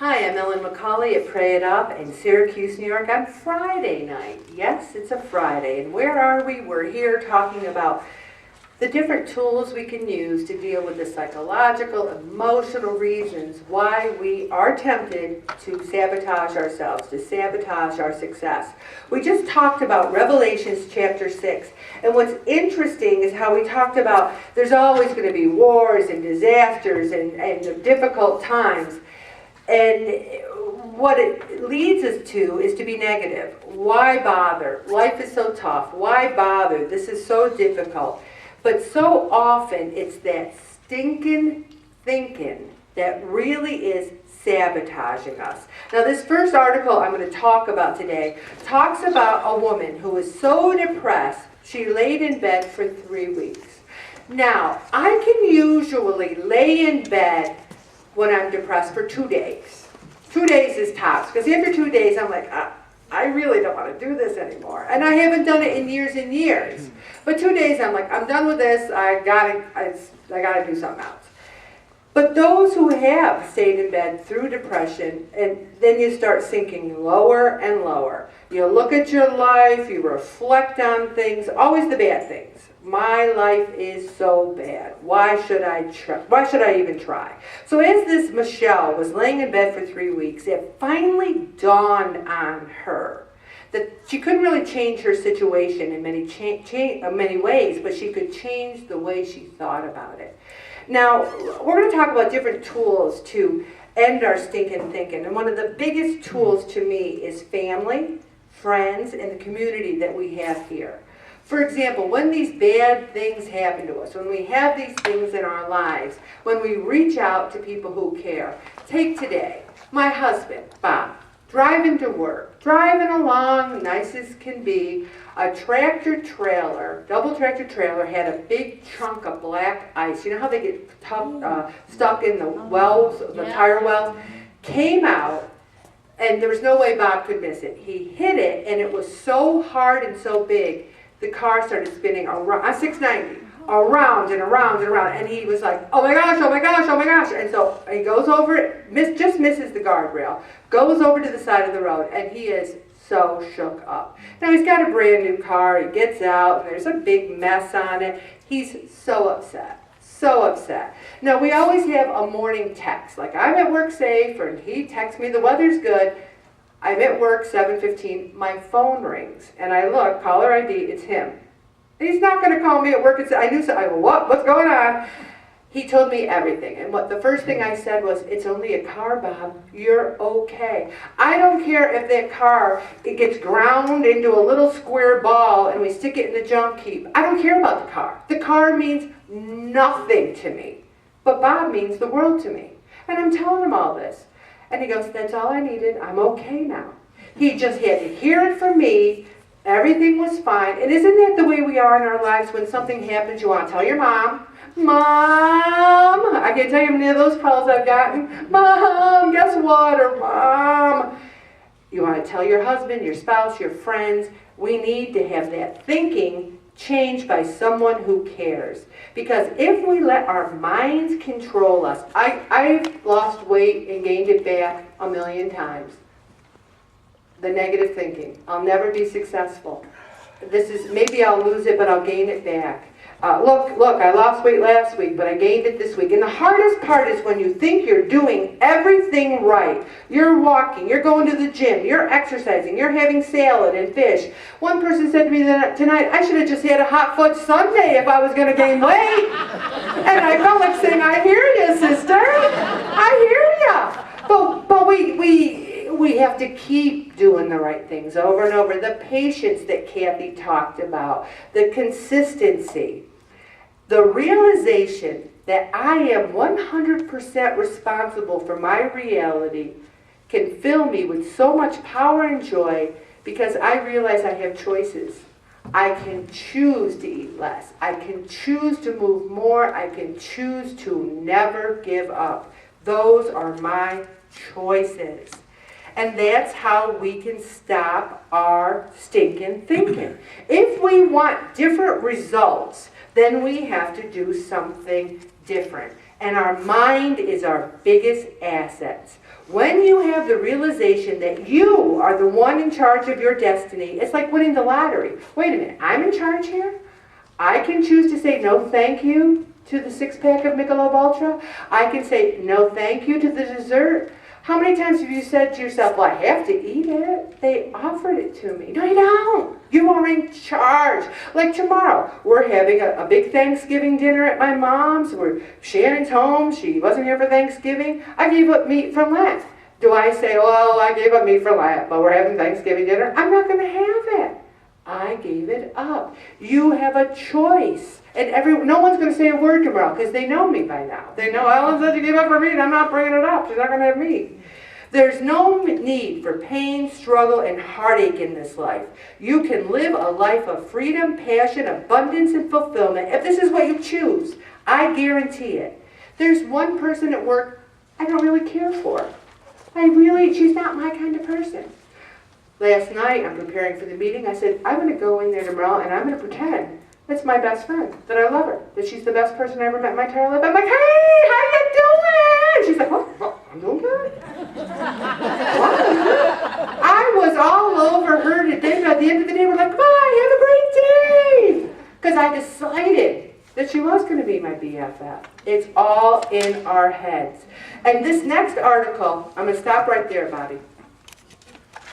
Hi, I'm Ellen McCauley at Pray It Up in Syracuse, New York on Friday night. Yes, it's a Friday. And where are we? We're here talking about the different tools we can use to deal with the psychological, emotional reasons why we are tempted to sabotage ourselves, to sabotage our success. We just talked about Revelations chapter 6. And what's interesting is how we talked about there's always going to be wars and disasters and difficult times. And what it leads us to is to be negative. Why bother? Life is so tough. Why bother? This is so difficult. But so often it's that stinkin' thinking that really is sabotaging us. Now this first article I'm going to talk about today talks about a woman who was so depressed she laid in bed for 3 weeks. Now I can usually lay in bed when I'm depressed for 2 days. 2 days is tops, because after 2 days I'm like, I really don't want to do this anymore. And I haven't done it in years and years. But 2 days I'm like, I'm done with this, I gotta do something else. But those who have stayed in bed through depression, and then you start sinking lower and lower. You look at your life, you reflect on things, always the bad things. My life is so bad. Why should I even try? So as this Michelle was laying in bed for 3 weeks, it finally dawned on her that she couldn't really change her situation in many ways, but she could change the way she thought about it. Now, we're going to talk about different tools to end our stinking thinking. And one of the biggest tools to me is family, friends, and the community that we have here. For example, when these bad things happen to us, when we have these things in our lives, when we reach out to people who care. Take today, my husband, Bob, driving to work, driving along, nice as can be, a tractor trailer, double tractor trailer, had a big chunk of black ice. You know how they get stuck in the wells, the tire wells? Came out, and there was no way Bob could miss it. He hit it, and it was so hard and so big, the car started spinning around, on 690, around and around and around, and he was like, oh my gosh, oh my gosh, oh my gosh. And so he goes over it, just misses the guardrail, goes over to the side of the road, and he is so shook up. Now he's got a brand new car, he gets out, and there's a big mess on it. He's so upset, so upset. Now we always have a morning text, like I'm at work safe, or he texts me the weather's good. I'm at work, 7:15, my phone rings, and I look, caller ID, it's him. He's not going to call me at work and say, I go, what's going on? He told me everything, and the first thing I said was, it's only a car, Bob, you're okay. I don't care if that car, it gets ground into a little square ball and we stick it in the junk heap. I don't care about the car. The car means nothing to me, but Bob means the world to me. And I'm telling him all this. And he goes, that's all I needed. I'm okay now. He just had to hear it from me. Everything was fine. And isn't that the way we are in our lives? When something happens, you want to tell your mom, Mom, I can't tell you how many of those calls I've gotten. Mom, guess what? Or Mom. You want to tell your husband, your spouse, your friends. We need to have that thinking changed by someone who cares. Because if we let our minds control us, I've lost weight and gained it back 1,000,000 times. The negative thinking. I'll never be successful. Maybe I'll lose it, but I'll gain it back. Look, I lost weight last week, but I gained it this week. And the hardest part is when you think you're doing everything right. You're walking, you're going to the gym, you're exercising, you're having salad and fish. One person said to me tonight, I should have just had a hot foot Sunday if I was going to gain weight. And I felt like saying, I hear you, sister. I hear you. But we have to keep doing the right things over and over. The patience that Kathy talked about, the consistency. The realization that I am 100% responsible for my reality can fill me with so much power and joy because I realize I have choices. I can choose to eat less. I can choose to move more. I can choose to never give up. Those are my choices. And that's how we can stop our stinking thinking. If we want different results, then we have to do something different. And our mind is our biggest asset. When you have the realization that you are the one in charge of your destiny, it's like winning the lottery. Wait a minute, I'm in charge here? I can choose to say no thank you to the 6-pack of Michelob Ultra. I can say no thank you to the dessert. How many times have you said to yourself, well, I have to eat it? They offered it to me. No, you don't. You are in charge. Like tomorrow, we're having a big Thanksgiving dinner at my mom's. Shannon's home. She wasn't here for Thanksgiving. I gave up meat for Lent. Do I say, well, I gave up meat for Lent, but we're having Thanksgiving dinner? I'm not going to have it. I gave it up. You have a choice. And no one's going to say a word tomorrow because they know me by now. They know, Ellen said you gave up for meat. I'm not bringing it up. She's not going to have meat. There's no need for pain, struggle, and heartache in this life. You can live a life of freedom, passion, abundance, and fulfillment if this is what you choose. I guarantee it. There's one person at work I don't really care for. She's not my kind of person. Last night, I'm preparing for the meeting. I said, I'm going to go in there tomorrow and I'm going to pretend that's my best friend, that I love her, that she's the best person I ever met in my entire life. I'm like, hey, how you doing? She's like, well, I'm doing good. I was all over her today, but at the end of the day, we're like, bye, have a great day. Because I decided that she was going to be my BFF. It's all in our heads. And this next article, I'm going to stop right there, Bobby.